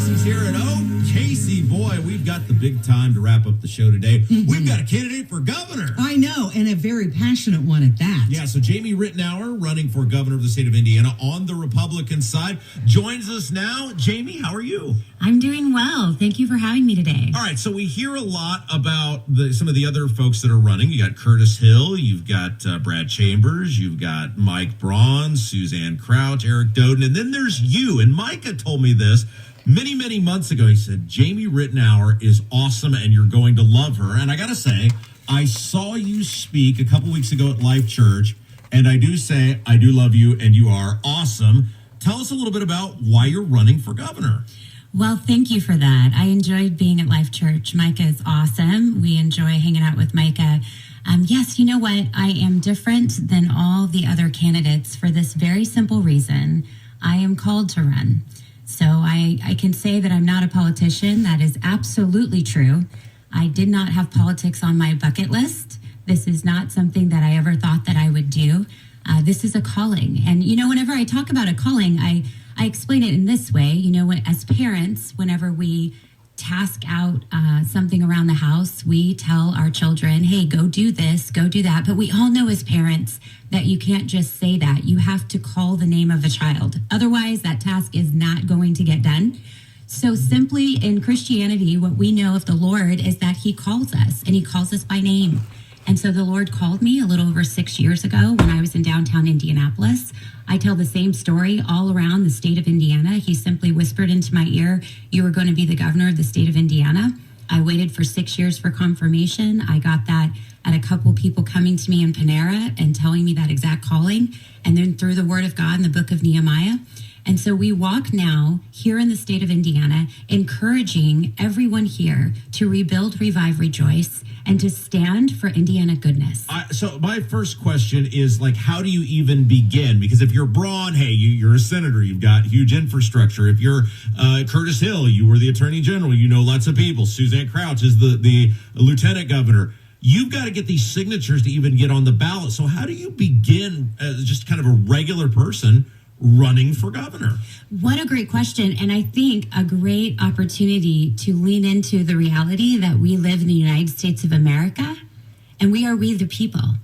Casey's here, and Casey, boy, we've got the big time to wrap up the show today. Mm-hmm. We've got a candidate for governor. I know, and a very passionate one at that. Yeah, so Jamie Reitenour, running for governor of the state of Indiana on the Republican side, joins us now. Jamie, how are you? I'm doing well. Thank you for having me today. All right, so we hear a lot about some of the other folks that are running. You got Curtis Hill, you've got Brad Chambers, you've got Mike Braun, Suzanne Crouch, Eric Doden, and then there's you. And Micah told me this many, many months ago. He said, Jamie Reitenour is awesome and you're going to love her. And I got to say, I saw you speak a couple weeks ago at Life Church, and I do say I do love you and you are awesome. Tell us a little bit about why you're running for governor. Well, thank you for that. I enjoyed being at Life Church. Micah is awesome. We enjoy hanging out with Micah. Yes, you know what? I am different than all the other candidates for this very simple reason. I am called to run. So I can say that I'm not a politician. That is absolutely true. I did not have politics on my bucket list. This is not something that I ever thought that I would do. This is a calling. And, you know, whenever I talk about a calling, I explain it in this way. You know, as parents, whenever we task out something around the house, we tell our children, hey, go do this, go do that. But we all know as parents that you can't just say that. You have to call the name of a child. Otherwise, that task is not going to get done. So simply in Christianity, what we know of the Lord is that he calls us, and he calls us by name. And so the Lord called me a little over 6 years ago when I was in downtown Indianapolis. I tell the same story all around the state of Indiana. He simply whispered into my ear, you were going to be the governor of the state of Indiana. I waited for 6 years for confirmation. I got that at a couple people coming to me in Panera and telling me that exact calling. And then through the word of God in the book of Nehemiah. And so we walk now here in the state of Indiana, encouraging everyone here to rebuild, revive, rejoice, and to stand for Indiana goodness. So my first question is, like, how do you even begin? Because if you're Braun, hey, you're a senator, you've got huge infrastructure. If you're Curtis Hill, you were the attorney general, you know lots of people. Suzanne Crouch is the lieutenant governor. You've got to get these signatures to even get on the ballot. So how do you begin as just kind of a regular person running for governor? What a great question. And I think a great opportunity to lean into the reality that we live in the United States of America, and we the people.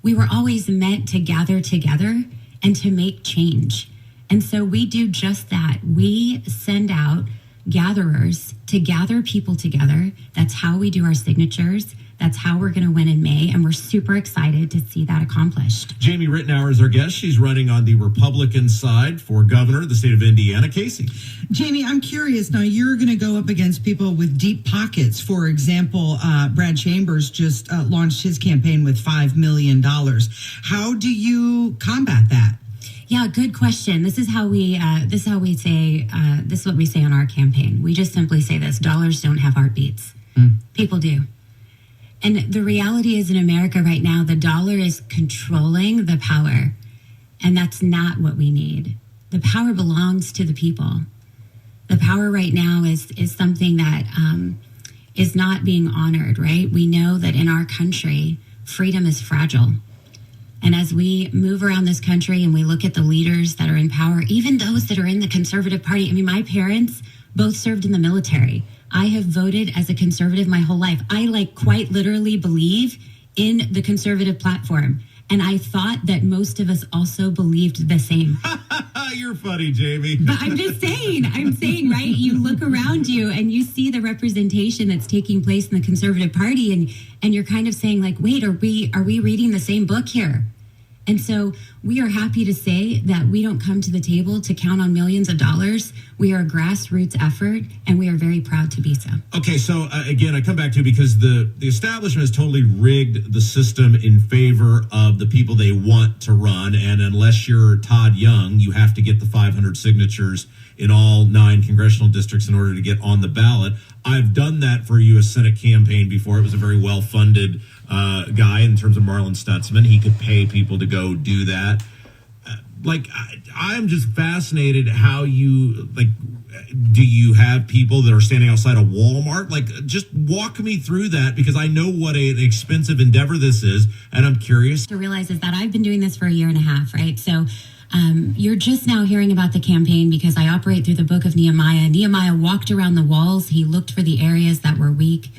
We were always meant to gather together and to make change. And so we do just that. We send out gatherers to gather people together. That's how we do our signatures. That's how we're going to win in May, and we're super excited to see that accomplished. Jamie Reitenour is our guest. She's running on the Republican side for governor of the state of Indiana. Casey. Jamie, I'm curious. Now, you're going to go up against people with deep pockets. For example, Brad Chambers just launched his campaign with $5 million. How do you combat that? Yeah, good question. This is what we say on our campaign. We just simply say this: dollars don't have heartbeats. People do. And the reality is, in America right now, the dollar is controlling the power. And that's not what we need. The power belongs to the people. The power right now is something that is not being honored, right? We know that in our country, freedom is fragile. And as we move around this country and we look at the leaders that are in power, even those that are in the conservative party, I mean, my parents both served in the military. I have voted as a conservative my whole life. I quite literally believe in the conservative platform. And I thought that most of us also believed the same. You're funny, Jamie. But I'm saying, right? You look around you and you see the representation that's taking place in the conservative party, and you're kind of saying, like, wait, are we reading the same book here? And so we are happy to say that we don't come to the table to count on millions of dollars. We are a grassroots effort, and we are very proud to be so. Okay, so again, I come back to, because the establishment has totally rigged the system in favor of the people they want to run. And unless you're Todd Young, you have to get the 500 signatures in all 9 congressional districts in order to get on the ballot. I've done that for a U.S. Senate campaign before. It was a very well-funded guy in terms of Marlon Stutzman. He could pay people to go do that. I'm just fascinated how you, do you have people that are standing outside a Walmart? Just walk me through that, because I know what an expensive endeavor this is, and I'm curious. To realize is that I've been doing this for a year and a half, right? So You're just now hearing about the campaign because I operate through the book of Nehemiah. Nehemiah walked around the walls. He looked for the areas that were weak.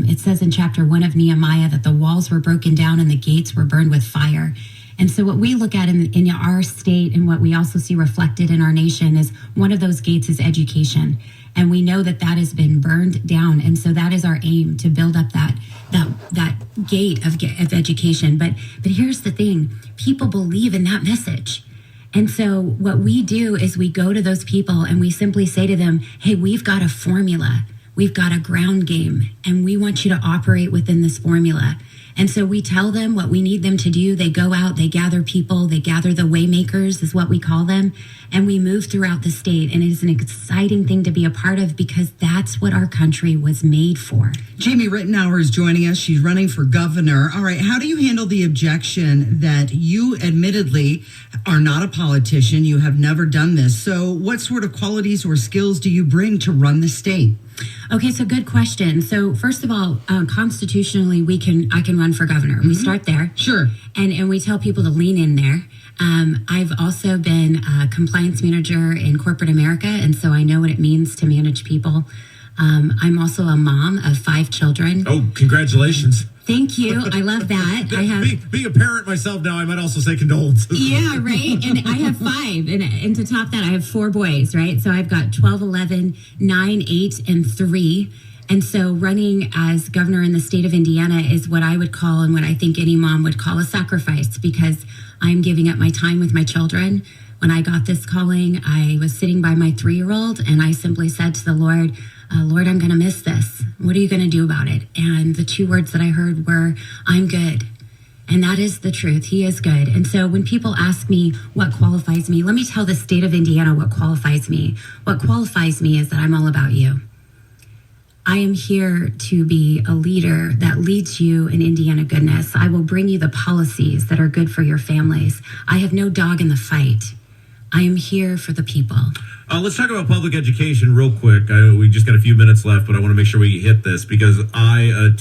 It says in chapter 1 of Nehemiah that the walls were broken down and the gates were burned with fire. And so what we look at in our state and what we also see reflected in our nation is one of those gates is education. And we know that has been burned down. And so that is our aim, to build up that gate of education. But here's the thing. People believe in that message. And so what we do is we go to those people and we simply say to them, hey, we've got a formula. We've got a ground game, and we want you to operate within this formula. And so we tell them what we need them to do. They go out, they gather people, they gather the waymakers is what we call them. And we move throughout the state. And it is an exciting thing to be a part of because that's what our country was made for. Jamie Reitenour is joining us. She's running for governor. All right. How do you handle the objection that you admittedly are not a politician? You have never done this. So what sort of qualities or skills do you bring to run the state? Okay, so good question. So first of all, constitutionally, I can run for governor. We start there. Sure. And we tell people to lean in there. I've also been a compliance manager in corporate America, and so I know what it means to manage people. I'm also a mom of 5 children. Oh, congratulations. Thank you. I love that. I have being a parent myself now, I might also say condolences. Yeah, right. And I have 5. And to top that, I have 4 boys, right? So I've got 12, 11, 9, 8, and 3. And so running as governor in the state of Indiana is what I would call, and what I think any mom would call, a sacrifice, because I'm giving up my time with my children. When I got this calling, I was sitting by my 3-year-old, and I simply said to the Lord, Lord, I'm going to miss this. What are you going to do about it? And the 2 words that I heard were, I'm good. And that is the truth. He is good. And so when people ask me what qualifies me, let me tell the state of Indiana what qualifies me. What qualifies me is that I'm all about you. I am here to be a leader that leads you in Indiana goodness. I will bring you the policies that are good for your families. I have no dog in the fight. I am here for the people. Let's talk about public education real quick. We just got a few minutes left, but I want to make sure we hit this because I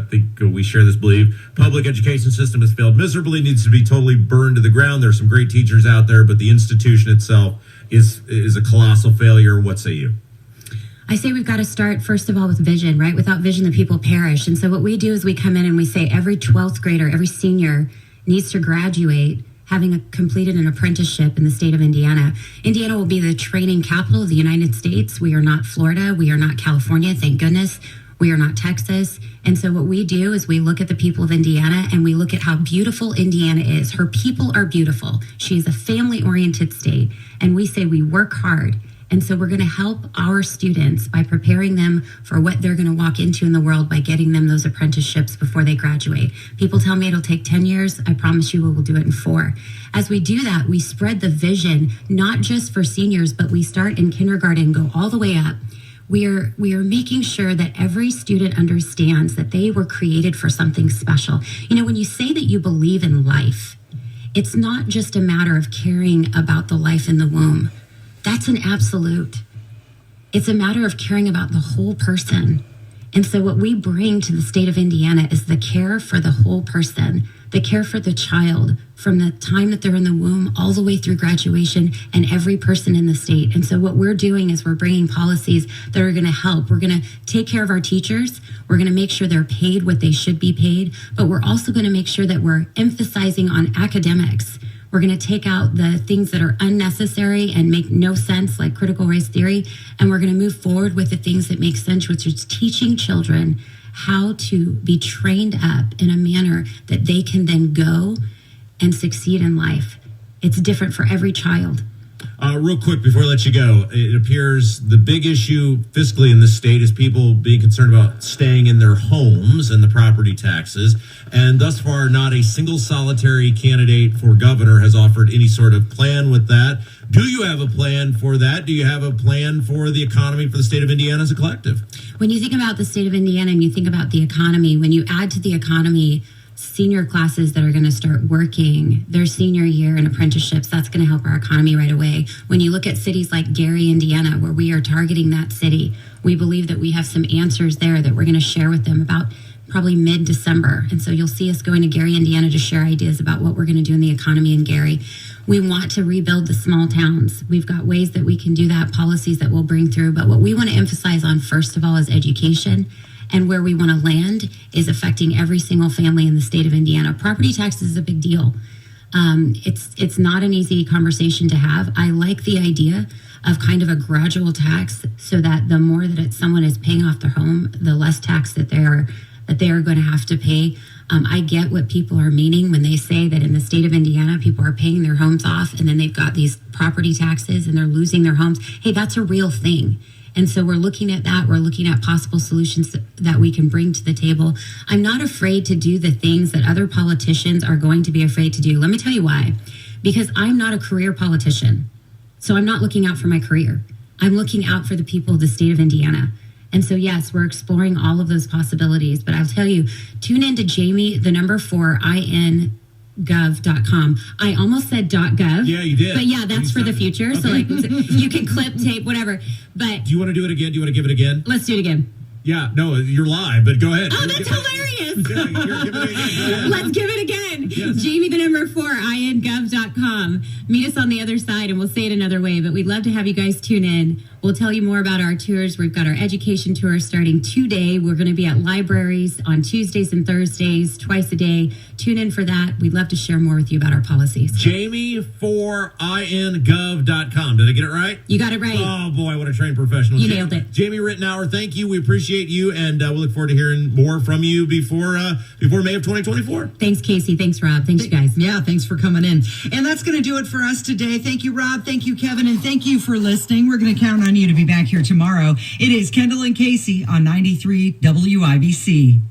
think we share this belief. Public education system has failed miserably, needs to be totally burned to the ground. There's some great teachers out there, but the institution itself is a colossal failure. What say you? I say we've got to start, first of all, with vision, right? Without vision, the people perish. And so what we do is we come in and we say every 12th grader, every senior needs to graduate having completed an apprenticeship in the state of Indiana. Indiana will be the training capital of the United States. We are not Florida. We are not California, thank goodness. We are not Texas. And so what we do is we look at the people of Indiana and we look at how beautiful Indiana is. Her people are beautiful. She is a family-oriented state. And we say we work hard. And so we're going to help our students by preparing them for what they're going to walk into in the world by getting them those apprenticeships before they graduate. People tell me it'll take 10 years. I promise you we will do it in 4. As we do that, we spread the vision, not just for seniors, but we start in kindergarten and go all the way up. We are making sure that every student understands that they were created for something special. You know, when you say that you believe in life, it's not just a matter of caring about the life in the womb. That's an absolute. It's a matter of caring about the whole person. And so what we bring to the state of Indiana is the care for the whole person, the care for the child from the time that they're in the womb all the way through graduation and every person in the state. And so what we're doing is we're bringing policies that are going to help. We're going to take care of our teachers. We're going to make sure they're paid what they should be paid, but we're also going to make sure that we're emphasizing on academics. We're going to take out the things that are unnecessary and make no sense, like critical race theory, and we're going to move forward with the things that make sense, which is teaching children how to be trained up in a manner that they can then go and succeed in life. It's different for every child. Real quick before I let you go, it appears the big issue fiscally in this state is people being concerned about staying in their homes and the property taxes. And thus far, not a single solitary candidate for governor has offered any sort of plan with that. Do you have a plan for that? Do you have a plan for the economy for the state of Indiana as a collective? When you think about the state of Indiana and you think about the economy, when you add to the economy senior classes that are going to start working their senior year in apprenticeships, that's going to help our economy right away. When you look at cities like Gary, Indiana, where we are targeting that city, we believe that we have some answers there that we're going to share with them about probably mid-December. And so you'll see us going to Gary, Indiana to share ideas about what we're going to do in the economy in Gary. We want to rebuild the small towns. We've got ways that we can do that, policies that we'll bring through. But what we want to emphasize on, first of all, is education. And where we want to land is affecting every single family in the state of Indiana. Property taxes is a big deal. It's not an easy conversation to have. I like the idea of kind of a gradual tax, so that the more that someone is paying off their home, the less tax that they are going to have to pay. I get what people are meaning when they say that in the state of Indiana, people are paying their homes off and then they've got these property taxes and they're losing their homes. Hey, that's a real thing. And so we're looking at that. We're looking at possible solutions that we can bring to the table. I'm not afraid to do the things that other politicians are going to be afraid to do. Let me tell you why. Because I'm not a career politician. So I'm not looking out for my career. I'm looking out for the people of the state of Indiana. And so, yes, we're exploring all of those possibilities. But I'll tell you, tune in to Jamie, the number 4, ingov.com. I almost said .gov. Yeah, you did. But yeah, that's for the future. Okay. So like you can clip, tape, whatever. But do you want to do it again? Do you want to give it again? Let's do it again. Yeah, no, you're live, but go ahead. Oh, that's hilarious. Yeah, you're giving it again. Let's give it again. Yes. Jamie, the number 4, ingov.com. Meet us on the other side, and we'll say it another way, but we'd love to have you guys tune in. We'll tell you more about our tours. We've got our education tour starting today. We're going to be at libraries on Tuesdays and Thursdays, twice a day. Tune in for that. We'd love to share more with you about our policies. Jamie4ingov.com. Did I get it right? You got it right. Oh, boy, what a trained professional. You nailed it. Jamie Reitenour, thank you. We appreciate you, and we'll look forward to hearing more from you before May of 2024. Thanks, Casey. Thanks, Rob. Thanks, you guys. Yeah, thanks for coming in. And that's going to do it for us today. Thank you, Rob. Thank you, Kevin. And thank you for listening. We're going to count on you to be back here tomorrow. It is Kendall and Casey on 93 WIBC.